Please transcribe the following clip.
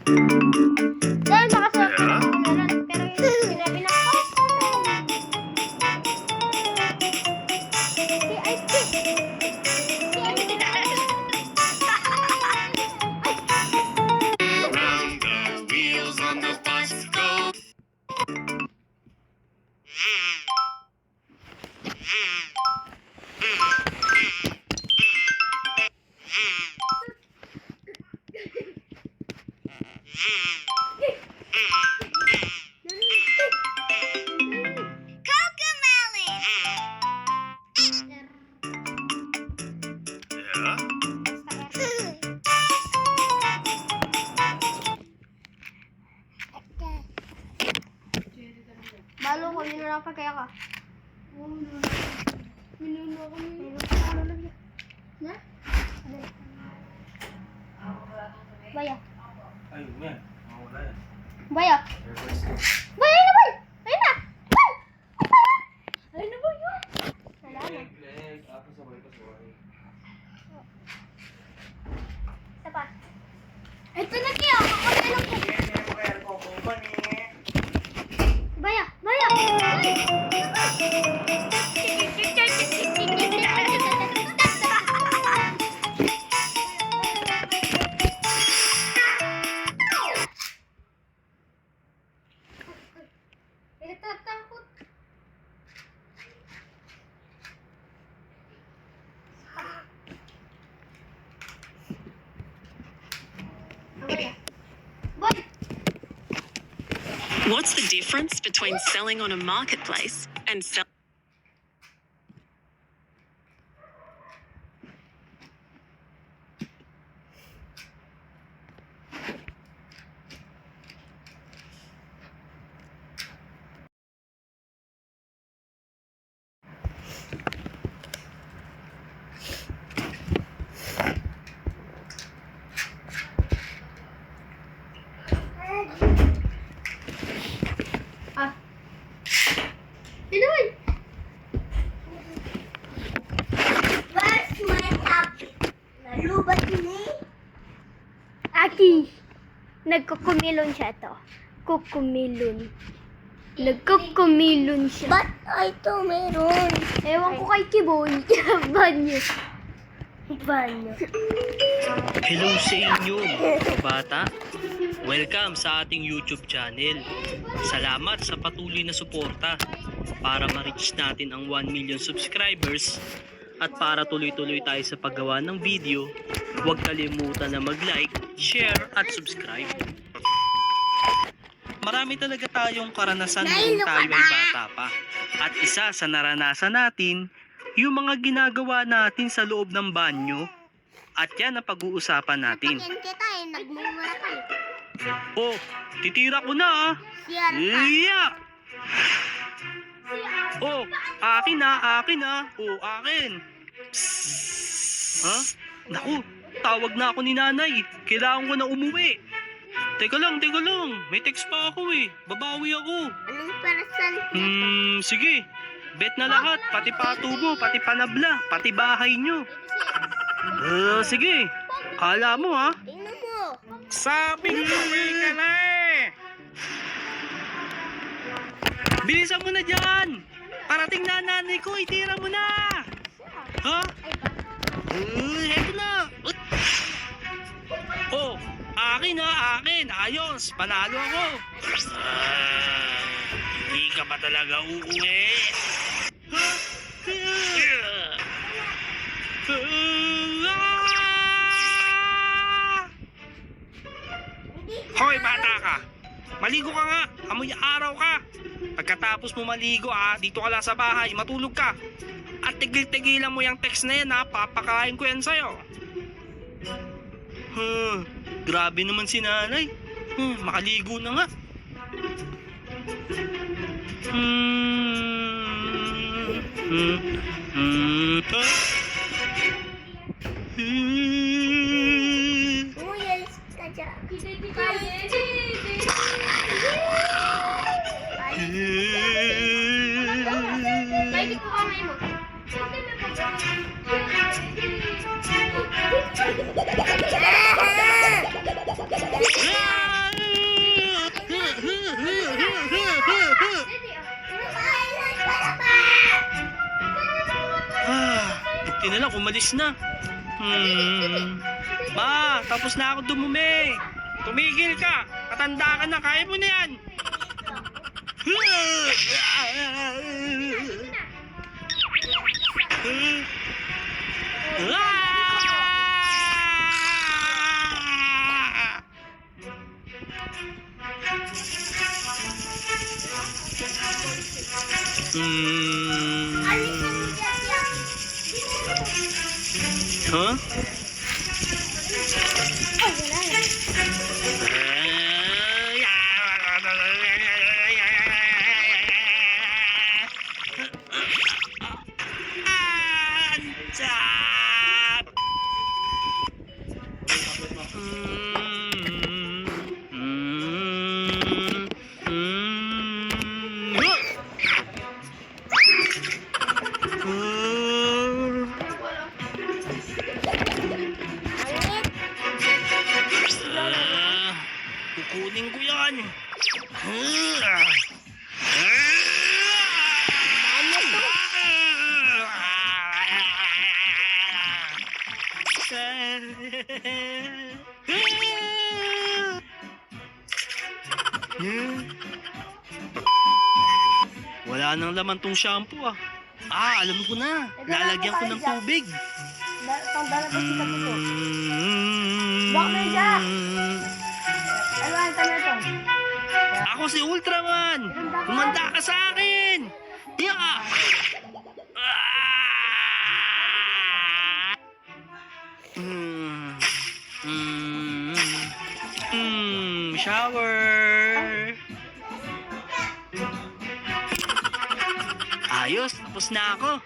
Dahil makasuot ko ng meron, pero yung sinabi na ko. Si Ice Cube. Si Ice Cube. Round the wheels on the bus go. Balo ko, yun na lang pagkaya ka. Minuno ako. Na? Baya. Ayun yan. Mawala yan. Baya. Baya na, boy! Ayun na! Boy! Ayun na, boy! Wala na. Leg. Ako sabay ka sabay. Isa pa. Ito na kaya. Kakakailan ko. Baya! Baya! Natatakot. Boy! What's the difference between selling on a marketplace and selling? Ah. Pinoy! Where's my puppy? Nalubat ni? Aki! Nagkukumilon siya to. Kukumilon. Nagkukumilon siya. Ba't ito meron? Ewan ko kay Kiboy. Banyo. Banyo. Hello sa inyo, mga bata. Welcome sa ating YouTube channel. Salamat sa patuloy na suporta para ma-reach natin ang 1 million subscribers at para tuloy-tuloy tayo sa paggawa ng video. Huwag kalimutan na mag-like, share at subscribe. Marami talaga tayong karanasan noong tayo ay bata pa. At isa sa naranasan natin, yung mga ginagawa natin sa loob ng banyo. At yan ang pag-uusapan natin. Pagyan kita eh, nagmumura ka eh. Oh, titira ko na ah. Siyar ka. Iya! Oh, akin na, akin na. Oh, akin. Psst. Ha? Naku, tawag na ako ni nanay. Kailangan ko na umuwi. Teka lang. May text pa ako eh. Babawi ako. Anong person na to? Sige. Bet na lahat. Pati pato mo, pati panabla, pati bahay nyo. Sige. Kala mo ha. Tingnan mo. Sabi ko ka na eh. Bilisan mo na dyan. Parating na nanay ko. Itira mo na. Ha? Eto na. Oh, akin ha, akin. Ayos, panalo ako. Hindi ka ba talaga uuwi? Ha? Hoy, bata ka. Maligo ka nga. Amoy araw ka. Pagkatapos mo maligo dito ka lang sa bahay, matulog ka. At tigil-tigilan mo yung text na yan papakain ko yan sa'yo. Grabe naman si nanay. Makaligo na nga. Uy, alis ka dyan. Lagi ko kamay mo. Ah! na lang, umalis na. Ma, tapos na ako dumumi. Tumigil ka. Katanda ka na, kaya mo na yan. Huh? Kukunin ko yan. Wala nang laman tong shampoo ah. Alam ko na. Lalagyan ko ng tubig. Tanggalan ko sikat ito. Bak na Jack! Ano ang tanong ito? Ako si Ultraman! Kumanda ka sa akin! Yeah! Shower! Ayos, tapos na ako.